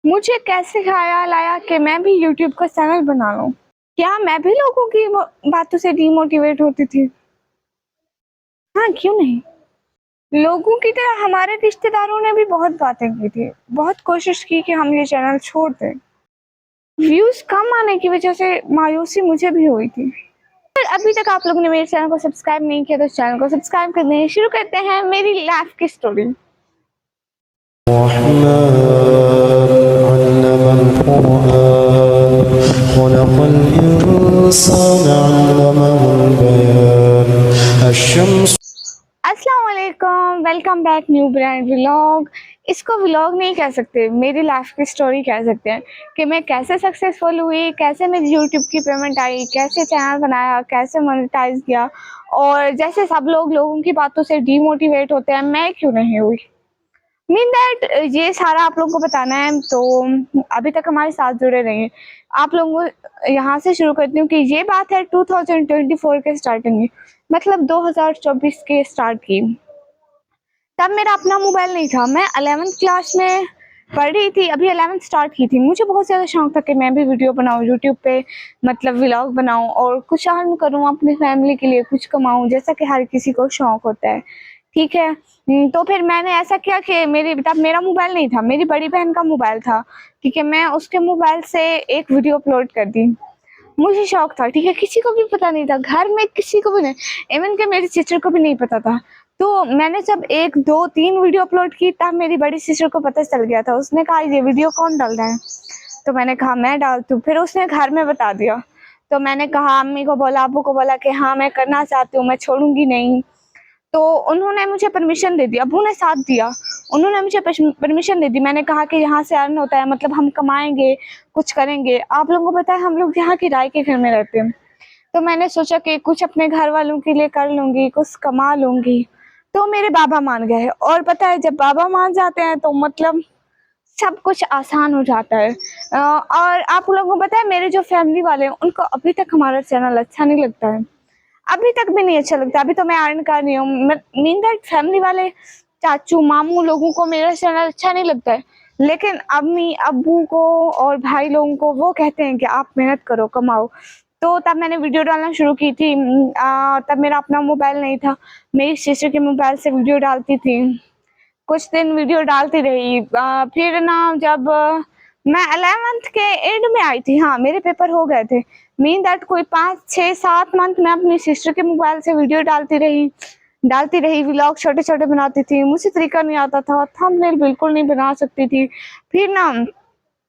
मुझे कैसे ख्याल आया कि मैं भी यूट्यूब का चैनल बना लूं। क्या मैं भी लोगों की बातों से डीमोटिवेट होती थी? हाँ, क्यों नहीं। लोगों की तरह हमारे रिश्तेदारों ने भी बहुत बातें की थी, बहुत कोशिश की कि हम ये चैनल छोड़ दें। व्यूज कम आने की वजह से मायूसी मुझे भी हुई थी। पर अभी तक आप लोगों ने मेरे चैनल को सब्सक्राइब नहीं किया तो चैनल को सब्सक्राइब कर दें। शुरू करते हैं मेरी लाइफ की स्टोरी। अस्सलाम वालेकुम, welcome back new brand vlog. इसको व्लॉग नहीं कह सकते, मेरी लाइफ की स्टोरी कह सकते हैं कि मैं कैसे सक्सेसफुल हुई, कैसे मेरी यूट्यूब की पेमेंट आई, कैसे चैनल बनाया, कैसे मोनेटाइज किया। और जैसे सब लोगों की बातों से डीमोटिवेट होते हैं, मैं क्यों नहीं हुई। मीन दैट ये सारा आप लोगों को बताना है, तो अभी तक हमारे साथ जुड़े रहिए। आप लोगों को यहाँ से शुरू करती हूँ कि ये बात है 2024 के स्टार्टिंग में, मतलब 2024 के स्टार्ट की। तब मेरा अपना मोबाइल नहीं था, मैं 11th क्लास में पढ़ रही थी, अभी 11th स्टार्ट की थी। मुझे बहुत ज़्यादा शौक था कि मैं भी वीडियो बनाऊँ यूट्यूब पे, मतलब व्लॉग बनाऊँ और कुछ अर्न करूँ अपनी फैमिली के लिए, कुछ कमाऊँ, जैसा कि हर किसी को शौक होता है। ठीक है। तो फिर मैंने ऐसा किया कि तब मेरा मोबाइल नहीं था, मेरी बड़ी बहन का मोबाइल था। ठीक है, मैं उसके मोबाइल से एक वीडियो अपलोड कर दी। मुझे शौक था, ठीक है, किसी को भी पता नहीं था, घर में किसी को भी नहीं, इवन के मेरी सिस्टर को भी नहीं पता था। तो मैंने जब 1 2 3 वीडियो अपलोड की, तब मेरी बड़ी सिस्टर को पता चल गया था। उसने कहा ये वीडियो कौन डाल रहा है, तो मैंने कहा मैं डालती हूँ। फिर उसने घर में बता दिया। तो मैंने कहा, अम्मी को बोला, अब्बू को बोला कि हाँ मैं करना चाहती हूँ, मैं छोड़ूंगी नहीं। तो उन्होंने मुझे परमिशन दे दी, अब्बू ने साथ दिया, उन्होंने मुझे परमिशन दे दी। मैंने कहा कि यहाँ से अर्न होता है, मतलब हम कमाएंगे, कुछ करेंगे। आप लोगों को पता है, हम लोग यहाँ किराए के घर में रहते हैं। तो मैंने सोचा कि कुछ अपने घर वालों के लिए कर लूंगी, कुछ कमा लूंगी। तो मेरे बाबा मान गए, और पता है जब बाबा मान जाते हैं तो मतलब सब कुछ आसान हो जाता है। और आप लोगों को पता है, मेरे जो फैमिली वाले हैं उनको अभी तक हमारा चैनल अच्छा नहीं लगता है, अभी तक भी नहीं अच्छा लगता। अभी तो मैं अर्न कर रही हूँ, मीन दैट फैमिली वाले, चाचू मामू लोगों को मेरा चैनल अच्छा नहीं लगता है। लेकिन अम्मी अब्बू को और भाई लोगों को वो कहते हैं कि आप मेहनत करो, कमाओ। तो तब मैंने वीडियो डालना शुरू की थी। तब मेरा अपना मोबाइल नहीं था, मेरी सिस्टर के मोबाइल से वीडियो डालती थी। कुछ दिन वीडियो डालती रही। फिर ना जब मैं 11th के एंड में आई थी, हाँ मेरे पेपर हो गए थे, मीन दैट कोई 5 6 7 मंथ मैं अपनी सिस्टर के मोबाइल से वीडियो डालती रही व्लॉग छोटे छोटे बनाती थी। मुझे तरीका नहीं आता था, थंबनेल बिल्कुल नहीं बना सकती थी। फिर ना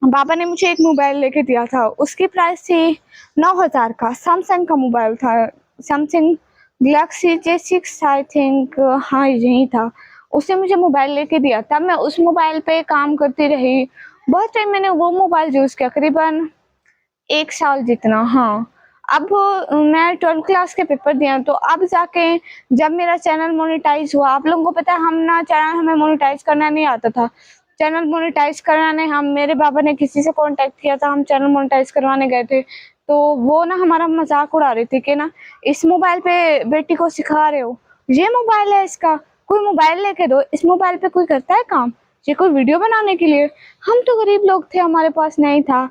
पापा ने मुझे एक मोबाइल लेके दिया था, उसकी प्राइस थी 9,000 का, सैमसंग का मोबाइल था, Samsung Galaxy J6 I think, हाँ यही था। उसने मुझे मोबाइल लेके दिया, तब मैं उस मोबाइल पे काम करती रही। बहुत टाइम मैंने वो मोबाइल यूज़ किया, करीबन 1 साल जितना, हाँ। अब मैं 12th क्लास के पेपर दिया, तो अब जाके जब मेरा चैनल मोनेटाइज हुआ, आप लोगों को पता है हम ना चैनल, हमें मोनेटाइज करना नहीं आता था। चैनल मोनेटाइज कराने हम, मेरे बाबा ने किसी से कांटेक्ट किया था, हम चैनल मोनेटाइज करवाने गए थे। तो वो ना हमारा मजाक उड़ा रही थी कि ना इस मोबाइल पे बेटी को सिखा रहे हो, ये मोबाइल है इसका, कोई मोबाइल लेके दो, इस मोबाइल पे कोई करता है काम, ये कोई वीडियो बनाने के लिए। हम तो गरीब लोग थे, हमारे पास नहीं था।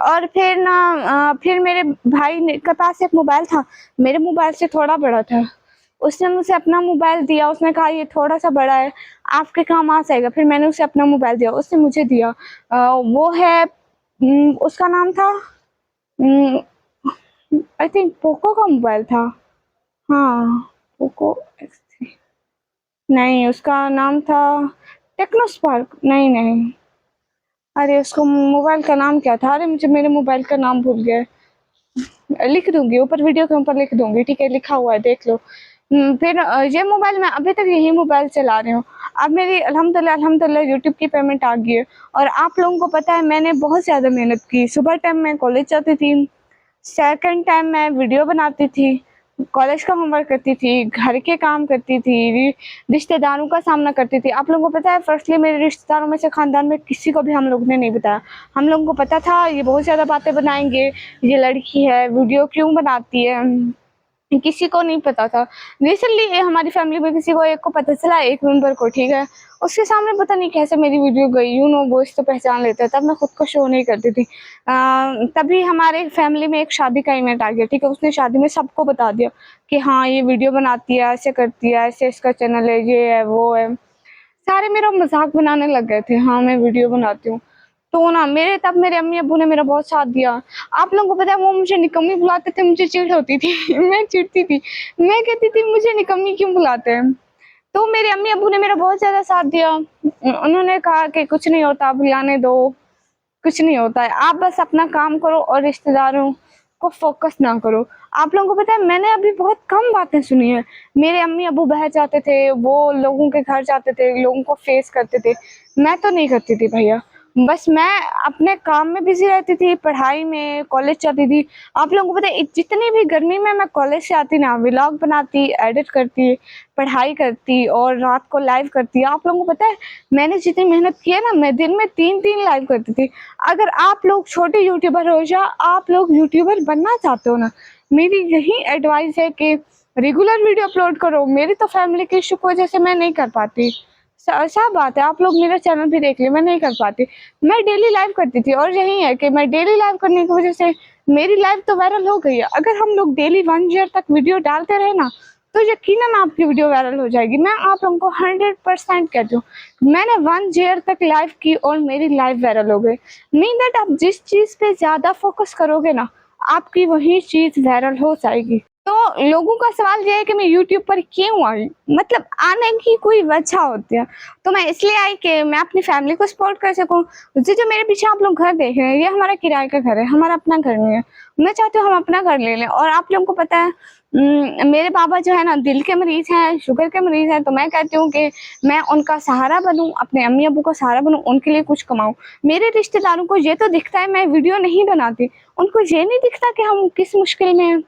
और फिर ना फिर मेरे के पास एक मोबाइल था, मेरे मोबाइल से थोड़ा बड़ा था। उसने मुझे अपना मोबाइल दिया, उसने कहा ये थोड़ा सा बड़ा है, आपके काम आ जाएगा। फिर मैंने उसे अपना मोबाइल दिया, उसने मुझे दिया। वो है, उसका नाम था, आई थिंक पोको का मोबाइल था। हाँ, पोको X3। नहीं, उसका नाम था टेक्नो स्पार्क, नहीं नहीं, अरे उसको मोबाइल का नाम क्या था, अरे मुझे मेरे मोबाइल का नाम भूल गया। लिख दूंगी ऊपर, वीडियो के ऊपर लिख दूंगी, ठीक है, लिखा हुआ है, देख लो। फिर ये मोबाइल, मैं अभी तक यही मोबाइल चला रही हूँ। अब मेरी अल्हम्दुलिल्लाह यूट्यूब की पेमेंट आ गई है। और आप लोगों को पता है, मैंने बहुत ज़्यादा मेहनत की। सुबह टाइम मैं कॉलेज जाती थी, सेकंड टाइम मैं वीडियो बनाती थी, कॉलेज का होमवर्क करती थी, घर के काम करती थी, रिश्तेदारों का सामना करती थी। आप लोगों को पता है, फर्स्टली मेरे रिश्तेदारों में से, ख़ानदान में किसी को भी हम लोग ने नहीं बताया। हम लोगों को पता था ये बहुत ज़्यादा बातें बनाएंगे, ये लड़की है, वीडियो क्यों बनाती है, किसी को नहीं पता था। रिसेंटली हमारी फैमिली में किसी को एक को पता चला, एक मेंबर को, ठीक है। उसके सामने पता नहीं कैसे मेरी वीडियो गई, वो इसको पहचान लेता है। तब मैं खुद को शो नहीं करती थी। तभी हमारे फैमिली में एक शादी का इवेंट आ गया, ठीक है। उसने शादी में सबको बता दिया कि हाँ ये वीडियो बनाती है, ऐसे करती है, ऐसे इसका चैनल है, ये है वो है। सारे मेरा मजाक बनाने लग गए थे, हाँ मैं वीडियो बनाती हूँ। तो ना तब मेरे अम्मी अब्बू ने मेरा बहुत साथ दिया। आप लोगों को पता है वो मुझे निकम्मी बुलाते थे, मुझे चिढ़ होती थी मैं चिढ़ती थी, मैं कहती थी मुझे निकम्मी क्यों बुलाते हैं। तो मेरे अम्मी अब्बू ने मेरा बहुत ज्यादा साथ दिया। उन्होंने कहा कि कुछ नहीं होता, बुलाने दो, कुछ नहीं होता है, आप बस अपना काम करो और रिश्तेदारों को फोकस ना करो। आप लोगों को पता है मैंने अभी बहुत कम बातें सुनी है। मेरे अम्मी अब्बू बाहर जाते थे, वो लोगों के घर जाते थे, लोगों को फेस करते थे। मैं तो नहीं करती थी भैया। बस मैं अपने काम में बिजी रहती थी, पढ़ाई में, कॉलेज जाती थी। आप लोगों को पता है जितनी भी गर्मी में मैं कॉलेज से आती ना, व्लॉग बनाती, एडिट करती, पढ़ाई करती और रात को लाइव करती। आप लोगों को पता है मैंने जितनी मेहनत की है ना, मैं दिन में 3-3 लाइव करती थी। अगर आप लोग छोटे यूट्यूबर हो या आप लोग यूट्यूबर बनना चाहते हो ना, मेरी यही एडवाइस है कि रेगुलर वीडियो अपलोड करो। मेरी तो फैमिली की इशू की वजह से मैं नहीं कर पाती। सब बात है, आप लोग मेरा चैनल भी देख लियो, मैं नहीं कर पाती। मैं डेली लाइव करती थी और यही है कि मैं डेली लाइव करने की वजह से मेरी लाइव तो वायरल हो गई है। अगर हम लोग डेली 1 ईयर तक वीडियो डालते रहे ना, तो यकीनन आपकी वीडियो वायरल हो जाएगी। मैं आप लोगों को 100% कहती हूँ। मैंने 1 ईयर तक लाइव की और मेरी लाइव वायरल हो गई। मीन दैट आप जिस चीज पे ज्यादा फोकस करोगे ना, आपकी वही चीज वायरल हो जाएगी। तो लोगों का सवाल ये है कि मैं यूट्यूब पर क्यों आई, मतलब आने की कोई वजह होती है। तो मैं इसलिए आई कि मैं अपनी फैमिली को सपोर्ट कर सकूं। जो मेरे पीछे आप लोग घर देख रहे हैं, ये हमारा किराए का घर है, हमारा अपना घर नहीं है। मैं चाहती हूँ हम अपना घर ले लें। और आप लोगों को पता है मेरे बाबा जो है ना दिल के मरीज हैं, शुगर के मरीज हैं। तो मैं कहती हूँ कि मैं उनका सहारा बनूं, अपने अम्मी अब्बू का सहारा बनूं, उनके लिए कुछ कमाऊं। मेरे रिश्तेदारों को ये तो दिखता है मैं वीडियो नहीं बनाती, उनको ये नहीं दिखता कि हम किस मुश्किल में हैं।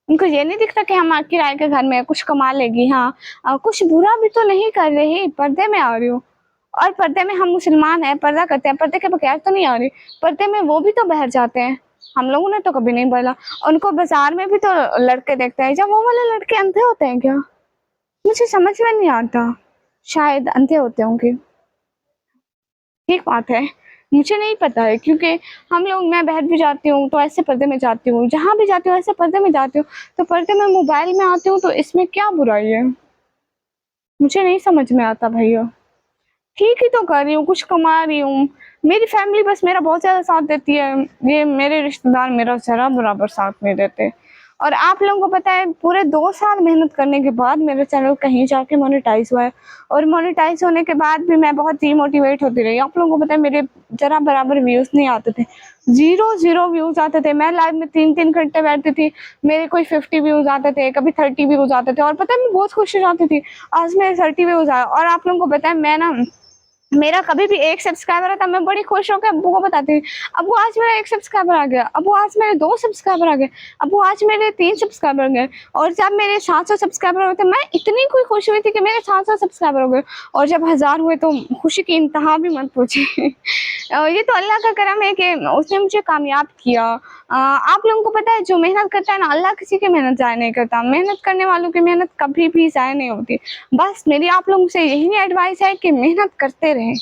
उनको ये नहीं दिखता कि हम किराए के घर में कुछ कमा लेगी। हाँ कुछ बुरा भी तो नहीं कर रही, पर्दे में आ रही हूँ। और पर्दे में हम मुसलमान हैं, पर्दा करते हैं, पर्दे के बगैर तो नहीं आ रही। पर्दे में वो भी तो बाहर जाते हैं, हम लोगों ने तो कभी नहीं बोला। उनको बाजार में भी तो लड़के देखते हैं, जब वो वाले लड़के अंधे होते हैं क्या? मुझे समझ में नहीं आता, शायद अंधे होते होंगे। ठीक बात है, मुझे नहीं पता है, क्योंकि हम लोग, मैं बाहर भी जाती हूँ तो ऐसे पर्दे में जाती हूँ, जहाँ भी जाती हूँ ऐसे पर्दे में जाती हूँ। तो पर्दे में मोबाइल में आती हूँ, तो इसमें क्या बुराई है? मुझे नहीं समझ में आता भैया। ठीक ही तो कर रही हूँ, कुछ कमा रही हूँ। मेरी फैमिली बस मेरा बहुत ज्यादा साथ देती है, ये मेरे रिश्तेदार मेरा जरा बराबर साथ नहीं देते। और आप लोगों को पता है पूरे 2 साल मेहनत करने के बाद मेरा चैनल कहीं जाके मोनेटाइज हुआ है। और मोनेटाइज होने के बाद भी मैं बहुत डीमोटिवेट होती रही। आप लोगों को पता है मेरे जरा बराबर व्यूज नहीं आते थे, 0 व्यूज आते थे। मैं लाइव में 3-3 घंटे बैठती थी, मेरे कोई 50 व्यूज आते थे, कभी 30 व्यूज आते थे। और पता है मैं बहुत खुश हो जाती थी, आज मेरे 30 व्यूज आए। और आप लोगों को पता है मैं ना, मेरा कभी भी 1 सब्सक्राइबर आता मैं बड़ी खुश होकर अब्बू को बताती थी, अब्बू आज मेरा 1 सब्सक्राइबर आ गया, अब्बू आज मेरे 2 सब्सक्राइबर आ गए, अब्बू आज मेरे 3 सब्सक्राइबर आ गए। और जब मेरे 700 सब्सक्राइबर हुए थे, मैं इतनी कोई खुश हुई थी कि मेरे 700 सब्सक्राइबर हो गए। और जब 1000 हुए तो खुशी की इंतहा भी मत पूछे ये तो अल्लाह का करम है कि उसने मुझे कामयाब किया। आप लोगों को पता है जो मेहनत करता है ना, अल्लाह किसी की मेहनत ज़ाया नहीं करता। मेहनत करने वालों की मेहनत कभी भी ज़ाया नहीं होती। बस मेरी आप लोगों से यही एडवाइस है कि मेहनत करते रहें,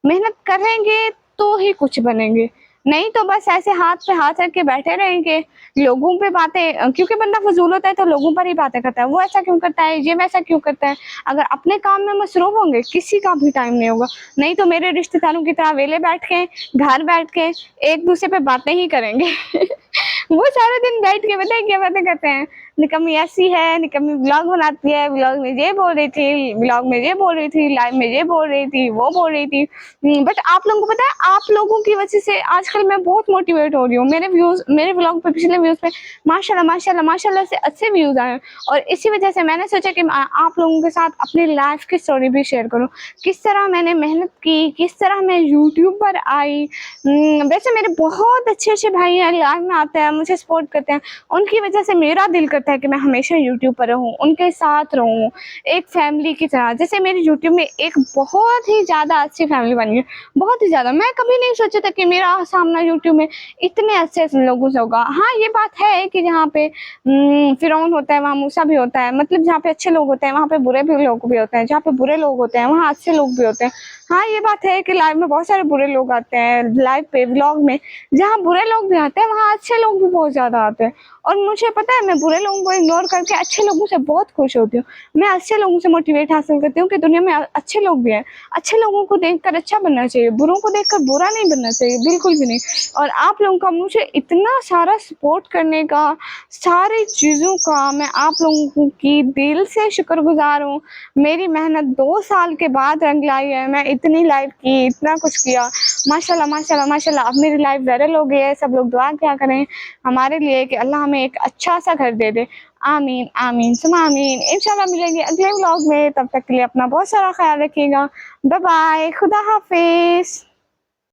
मेहनत करेंगे तो ही कुछ बनेंगे, नहीं तो बस ऐसे हाथ पे हाथ रख के बैठे रहेंगे। लोगों पे बातें, क्योंकि बंदा फजूल होता है तो लोगों पर ही बातें करता है, वो ऐसा क्यों करता है, ये वैसा क्यों करता है। अगर अपने काम में मसरूफ होंगे किसी का भी टाइम नहीं होगा। नहीं तो मेरे रिश्तेदारों की तरह वेले बैठ के, घर बैठ के एक दूसरे पे बातें ही करेंगे वो सारा दिन बैठ के बताए क्या बातें करते हैं, निकम्मी ऐसी है, निकम्मी ब्लॉग बनाती है, ब्लॉग में ये बोल रही थी, ब्लॉग में ये बोल रही थी, लाइव में ये बोल रही थी, वो बोल रही थी। बट आप लोगों को पता है आप लोगों की वजह से आजकल मैं बहुत मोटिवेट हो रही हूँ। मेरे व्यूज, मेरे ब्लॉग पे, पिछले व्यूज पे माशाल्लाह माशाल्लाह माशाल्लाह से अच्छे व्यूज आए। और इसी वजह से मैंने सोचा कि आप लोगों के साथ अपनी लाइफ की स्टोरी भी शेयर करूँ, किस तरह मैंने मेहनत की, किस तरह मैं यूट्यूब पर आई। वैसे मेरे बहुत अच्छे अच्छे भाई हैं, लाइव में आते हैं, मुझे सपोर्ट करते हैं, उनकी वजह से मेरा दिल करता है करता है कि मैं हमेशा यूट्यूब पर रहूँ, उनके साथ रहूँ, एक फैमिली की तरह। जैसे मेरी यूट्यूब में एक बहुत ही ज़्यादा अच्छी फैमिली बनी है, बहुत ही ज़्यादा। मैं कभी नहीं सोचा था कि मेरा सामना यूट्यूब में इतने अच्छे लोगों से होगा। हाँ, ये बात है कि जहाँ पे फ़िरौन होता है, वहाँ मूसा भी होता है। मतलब जहाँ पे अच्छे लोग होते हैं, वहाँ पे बुरे भी लोग भी होते हैं। जहाँ पे बुरे लोग होते हैं, वहाँ अच्छे लोग भी होते हैं। हाँ, ये बात है कि लाइव में बहुत सारे बुरे लोग आते हैं, लाइव पे व्लॉग में जहाँ बुरे लोग भी आते हैं, वहाँ अच्छे लोग भी बहुत ज़्यादा आते हैं। और मुझे पता है, मैं बुरे लोगों को इग्नोर करके अच्छे लोगों से बहुत खुश होती हूँ। मैं अच्छे लोगों से मोटिवेट हासिल करती हूँ कि दुनिया में अच्छे लोग भी हैं। अच्छे लोगों को देखकर अच्छा बनना चाहिए, बुरों को देखकर बुरा नहीं बनना चाहिए, बिल्कुल भी नहीं। और आप लोगों का मुझे इतना सारा सपोर्ट करने का, सारी चीज़ों का मैं आप लोगों की दिल से शुक्रगुज़ार हूँ। मेरी मेहनत 2 साल के बाद रंग लाई है। मैं इतनी लाइव की, इतना कुछ किया, माशाल्लाह माशाल्लाह माशाल्लाह। अब मेरी लाइफ वायरल हो गई है। सब लोग दुआ किया करें हमारे लिए कि अल्लाह हमें एक अच्छा सा घर दे दे। आमीन आमीन सुमा आमीन। इंशाल्लाह मिलेंगे अगले व्लॉग में, तब तक के लिए अपना बहुत सारा ख्याल रखिएगा। बाय बाय, खुदा हाफिज।